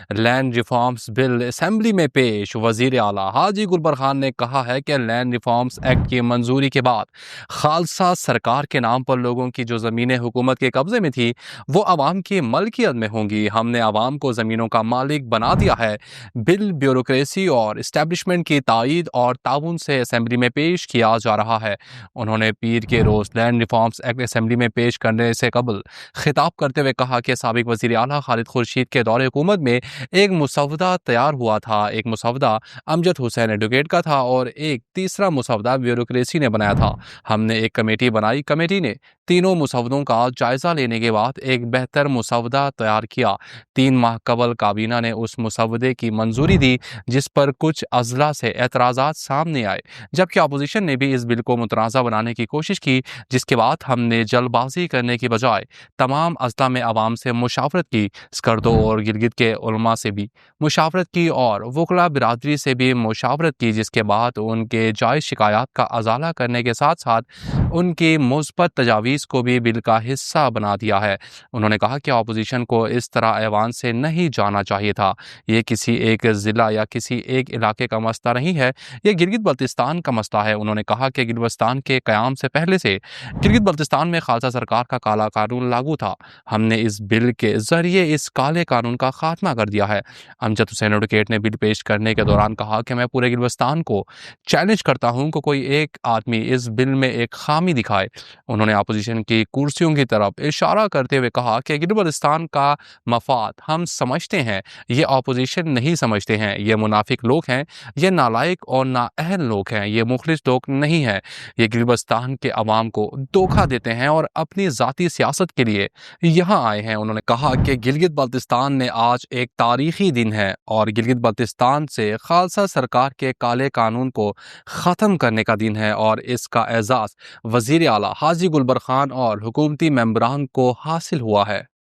Land reforms bill assembly में पेश। वजीर आला हाजी गुलबरखान ने कहा है कि लैंड रिफॉर्म्स एक्ट की मंजूरी के बाद खालसा सरकार के नाम पर लोगों की जो ज़मीनें हुकूमत के कब्ज़े में थी वो आवाम की मलकियत में होंगी। हमने आवाम को ज़मीनों का मालिक बना दिया है। बिल ब्यूरोक्रेसी और इस्टेब्लिशमेंट की तायीद और ताउन से असेंबली में पेश किया जा रहा है। उन्होंने पीर के रोज़ लैंड रिफॉर्म्स एक्ट असेंबली में पेश करने से कबल खिताब करते हुए कहा कि साबिक वज़ीर आला खालिद खुर्शीद के दौरे हुकूमत में एक मुसवदा तैयार हुआ था। एक मुसवदा अमजद हुसैन एडवोकेट का था और एक तीसरा मुसवदा ब्यूरोक्रेसी ने बनाया था। हमने एक कमेटी बनाई। कमेटी ने तीनों मुसवदों का जायजा लेने के बाद एक बेहतर मुसवदा तैयार किया। 3 माह कबल काबीना ने उस मुसवदे की मंजूरी दी जिस पर कुछ अजला से एतराज़ात सामने आए, जबकि अपोजिशन ने भी इस बिल को मुतनाज़ा बनाने की कोशिश की, जिसके बाद हमने जल्दबाजी करने की बजाय तमाम अजला में आवाम से मुशावरत की। स्कर्दो और गिलगित के उलमा से भी मुशावरत की और वकला बिरादरी से भी मुशावरत की, जिसके बाद उनके जायज़ शिकायत का अजाला करने के साथ साथ उनकी मुस्बत तजावीज़ को भी बिल का हिस्सा बना दिया है। उन्होंने कहा कि अपोजिशन को इस तरह ऐवान से नहीं जाना चाहिए था। ये किसी एक ज़िला या किसी एक इलाके का मसला नहीं है, ये गिलगित बल्तिस्तान का मसला है। उन्होंने कहा कि गिलगित के क़याम से पहले से गिलगित बल्तिस्तान में खालसा सरकार का काला कानून लागू था। हमने इस बिल के ज़रिए इस काले कानून का खात्मा कर दिया है। अमजद हुसैन एडवोकेट ने बिल पेश करने के दौरान कहा कि मैं पूरे गिलगित को चैलेंज करता हूं कि कोई एक आदमी इस बिल में एक खामी दिखाए। उन्होंने अपोजिशन की कुर्सियों की तरफ इशारा करते हुए कहा कि गिलगित का मफाद हम समझते हैं, ये अपोजिशन नहीं समझते हैं। ये मुनाफिक लोग हैं, ये नालायक और नाअहल लोग हैं, ये मुखलिस लोग नहीं हैं। ये गिलगित के अवाम को धोखा देते हैं और अपनी ज़ाती सियासत के लिए यहाँ आए हैं। उन्होंने कहा कि गिलगित बल्तिस्तान में आज एक तारीखी दिन है और गिलगित बल्तिस्तान से खालसा सरकार के काले कानून को ख़त्म करने का दिन है और इसका एजाज़ वज़ीर आला हाजी गुलबरखान और हुकूमती मेंबरान को हासिल हुआ है।